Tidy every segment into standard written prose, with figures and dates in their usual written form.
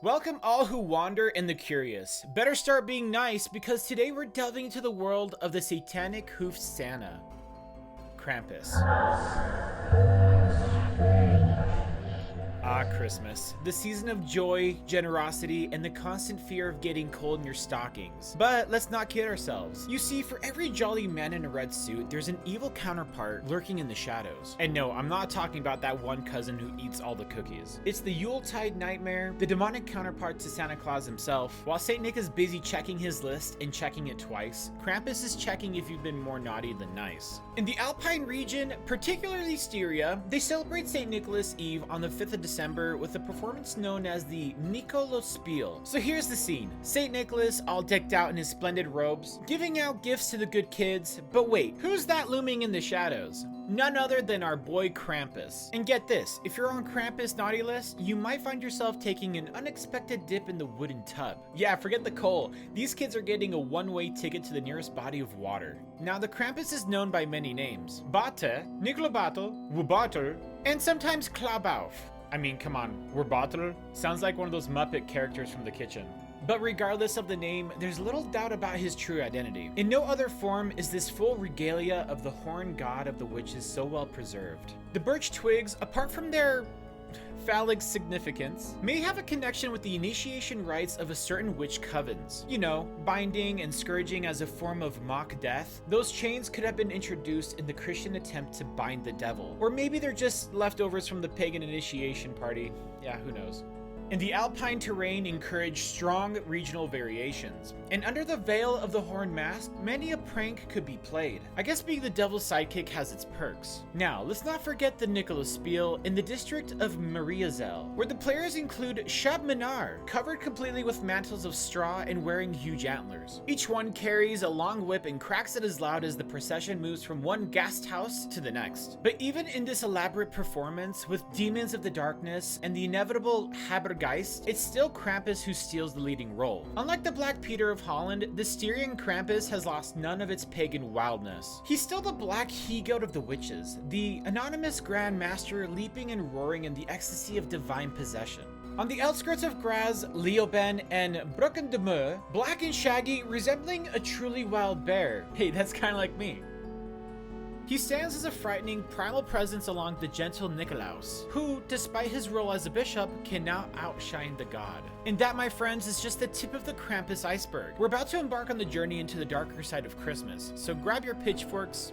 Welcome all who wander and the curious. Better start being nice because today we're delving into the world of the satanic hoofed Santa, Krampus. Ah, Christmas. The season of joy, generosity, and the constant fear of getting cold in your stockings. But let's not kid ourselves. You see, for every jolly man in a red suit, there's an evil counterpart lurking in the shadows. And no, I'm not talking about that one cousin who eats all the cookies. It's the Yuletide nightmare, the demonic counterpart to Santa Claus himself. While St. Nick is busy checking his list and checking it twice, Krampus is checking if you've been more naughty than nice. In the Alpine region, particularly Styria, they celebrate St. Nicholas Eve on the 5th of December with a performance known as the Nikolaspiel. So here's the scene. St. Nicholas, all decked out in his splendid robes, giving out gifts to the good kids. But wait, who's that looming in the shadows? None other than our boy Krampus. And get this, if you're on Krampus naughty list, you might find yourself taking an unexpected dip in the wooden tub. Yeah, forget the coal. These kids are getting a one-way ticket to the nearest body of water. Now, the Krampus is known by many names. Bate, Nikolabatel, Wubatel, and sometimes Klabauf. I mean, come on, Wubatel? Sounds like one of those Muppet characters from the kitchen. But regardless of the name, there's little doubt about his true identity. In no other form is this full regalia of the horned god of the witches so well preserved. The birch twigs, apart from their phallic significance, may have a connection with the initiation rites of a certain witch covens. You know, binding and scourging as a form of mock death. Those chains could have been introduced in the Christian attempt to bind the devil. Or maybe they're just leftovers from the pagan initiation party. Yeah, who knows. And the alpine terrain encouraged strong regional variations. And under the veil of the horned mask, many a prank could be played. I guess being the devil's sidekick has its perks. Now, let's not forget the Nikolaspiel in the district of Mariazell, where the players include Shabmanar, covered completely with mantles of straw and wearing huge antlers. Each one carries a long whip and cracks it as loud as the procession moves from one guest house to the next. But even in this elaborate performance, with demons of the darkness and the inevitable Habergeist, it's still Krampus who steals the leading role. Unlike the Black Peter of Holland, the Styrian Krampus has lost none of its pagan wildness. He's still the black he-goat of the witches, the anonymous Grand Master leaping and roaring in the ecstasy of divine possession. On the outskirts of Graz, Leoben, and Brückendemö, black and shaggy, resembling a truly wild bear. Hey, that's kinda like me. He stands as a frightening primal presence along the gentle Nikolaus, who, despite his role as a bishop, can now outshine the god. And that, my friends, is just the tip of the Krampus iceberg. We're about to embark on the journey into the darker side of Christmas, so grab your pitchforks,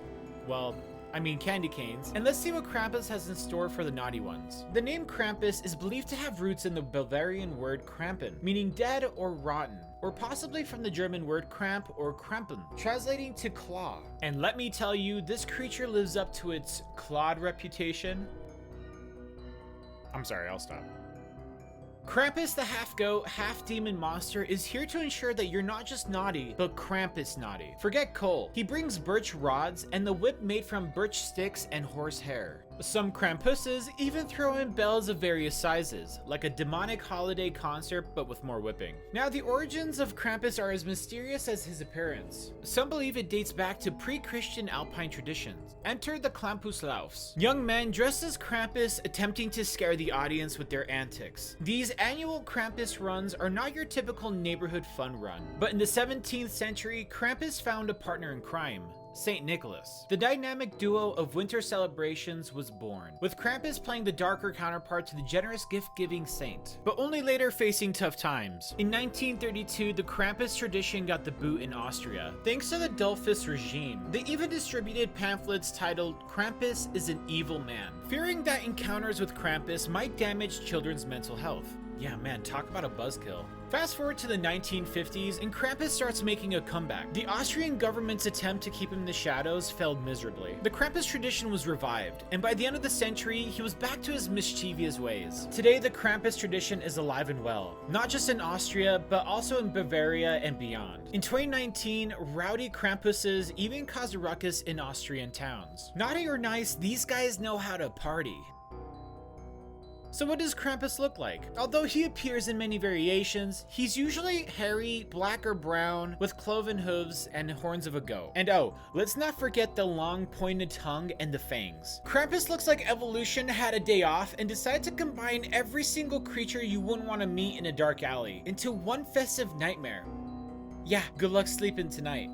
candy canes, and let's see what Krampus has in store for the naughty ones. The name Krampus is believed to have roots in the Bavarian word Krampen, meaning dead or rotten, or possibly from the German word Kramp or Krampen, translating to claw. And let me tell you, this creature lives up to its clawed reputation. I'm sorry, I'll stop. Krampus, the half-goat, half-demon monster, is here to ensure that you're not just naughty, but Krampus naughty. Forget coal. He brings birch rods and the whip made from birch sticks and horse hair. Some Krampuses even throw in bells of various sizes, like a demonic holiday concert but with more whipping. Now, the origins of Krampus are as mysterious as his appearance. Some believe it dates back to pre-Christian Alpine traditions. Enter the Krampuslaufs, young men dressed as Krampus attempting to scare the audience with their antics. These annual Krampus runs are not your typical neighborhood fun run, but in the 17th century, Krampus found a partner in crime: St. Nicholas. The dynamic duo of winter celebrations was born, with Krampus playing the darker counterpart to the generous gift-giving saint, but only later facing tough times. In 1932, the Krampus tradition got the boot in Austria, thanks to the Dollfuss regime. They even distributed pamphlets titled "Krampus is an Evil Man," fearing that encounters with Krampus might damage children's mental health. Yeah, man, talk about a buzzkill. Fast forward to the 1950s, and Krampus starts making a comeback. The Austrian government's attempt to keep him in the shadows failed miserably. The Krampus tradition was revived, and by the end of the century, he was back to his mischievous ways. Today, the Krampus tradition is alive and well, not just in Austria, but also in Bavaria and beyond. In 2019, rowdy Krampuses even caused a ruckus in Austrian towns. Naughty or nice, these guys know how to party. So what does Krampus look like? Although he appears in many variations, he's usually hairy, black or brown, with cloven hooves and horns of a goat. And oh, let's not forget the long pointed tongue and the fangs. Krampus looks like evolution had a day off and decided to combine every single creature you wouldn't want to meet in a dark alley into one festive nightmare. Yeah, good luck sleeping tonight.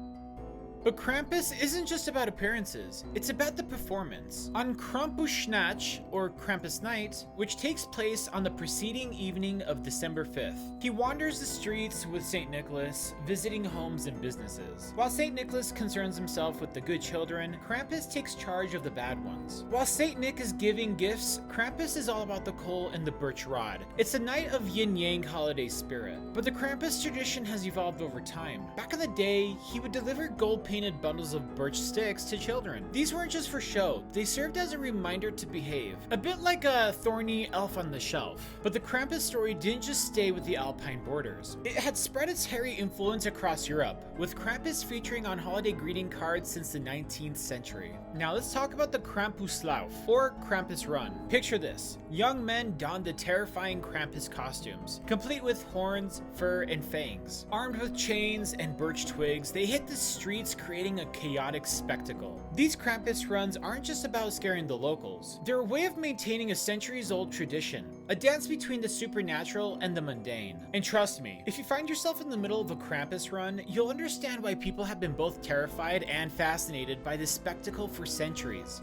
But Krampus isn't just about appearances, it's about the performance. On Krampusnacht, or Krampus Night, which takes place on the preceding evening of December 5th, he wanders the streets with St. Nicholas, visiting homes and businesses. While St. Nicholas concerns himself with the good children, Krampus takes charge of the bad ones. While St. Nick is giving gifts, Krampus is all about the coal and the birch rod. It's a night of yin-yang holiday spirit. But the Krampus tradition has evolved over time. Back in the day, he would deliver gold painted bundles of birch sticks to children. These weren't just for show, they served as a reminder to behave. A bit like a thorny elf on the shelf. But the Krampus story didn't just stay with the Alpine borders. It had spread its hairy influence across Europe, with Krampus featuring on holiday greeting cards since the 19th century. Now let's talk about the Krampuslauf, or Krampus Run. Picture this. Young men don the terrifying Krampus costumes, complete with horns, fur, and fangs. Armed with chains and birch twigs, they hit the streets creating a chaotic spectacle. These Krampus runs aren't just about scaring the locals. They're a way of maintaining a centuries-old tradition, a dance between the supernatural and the mundane. And trust me, if you find yourself in the middle of a Krampus run, you'll understand why people have been both terrified and fascinated by this spectacle for centuries.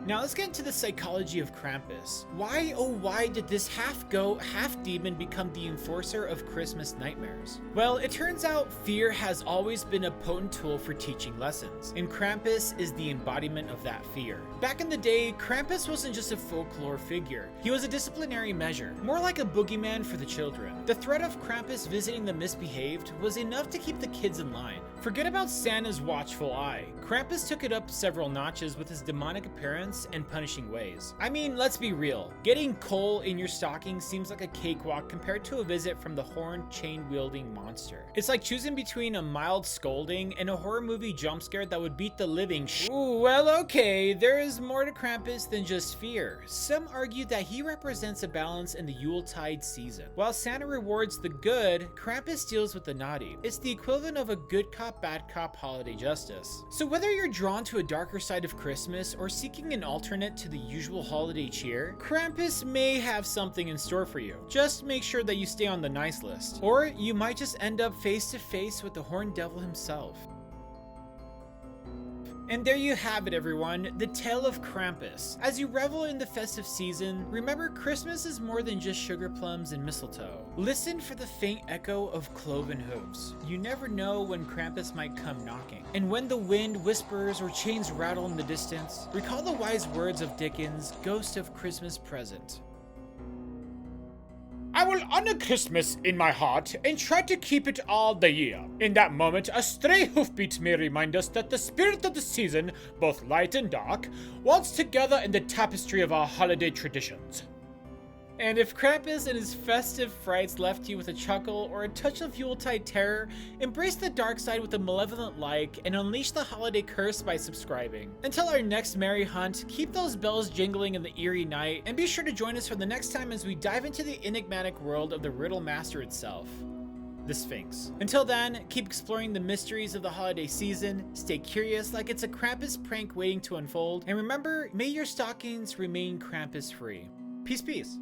Now let's get into the psychology of Krampus. Why, oh why did this half-goat, half-demon become the enforcer of Christmas nightmares? Well, it turns out fear has always been a potent tool for teaching lessons, and Krampus is the embodiment of that fear. Back in the day, Krampus wasn't just a folklore figure. He was a disciplinary measure, more like a boogeyman for the children. The threat of Krampus visiting the misbehaved was enough to keep the kids in line. Forget about Santa's watchful eye. Krampus took it up several notches with his demonic appearance and punishing ways. I mean, let's be real. Getting coal in your stocking seems like a cakewalk compared to a visit from the horned, chain-wielding monster. It's like choosing between a mild scolding and a horror movie jump scare that would beat the living Ooh, well okay, there is more to Krampus than just fear. Some argue that he represents a balance in the Yuletide season. While Santa rewards the good, Krampus deals with the naughty. It's the equivalent of a good cop, bad cop holiday justice. So whether you're drawn to a darker side of Christmas or seeking an alternate to the usual holiday cheer, Krampus may have something in store for you. Just make sure that you stay on the nice list, or you might just end up face to face with the horned devil himself. And there you have it, everyone, the tale of Krampus. As you revel in the festive season, remember Christmas is more than just sugar plums and mistletoe. Listen for the faint echo of cloven hooves. You never know when Krampus might come knocking. And when the wind whispers or chains rattle in the distance, recall the wise words of Dickens' Ghost of Christmas Present. I will honor Christmas in my heart and try to keep it all the year. In that moment, a stray hoofbeat may remind us that the spirit of the season, both light and dark, waltz together in the tapestry of our holiday traditions. And if Krampus and his festive frights left you with a chuckle or a touch of Yuletide terror, embrace the dark side with a malevolent like and unleash the holiday curse by subscribing. Until our next merry hunt, keep those bells jingling in the eerie night, and be sure to join us for the next time as we dive into the enigmatic world of the Riddle Master itself, the Sphinx. Until then, keep exploring the mysteries of the holiday season, stay curious like it's a Krampus prank waiting to unfold, and remember, may your stockings remain Krampus free. Peace, peace.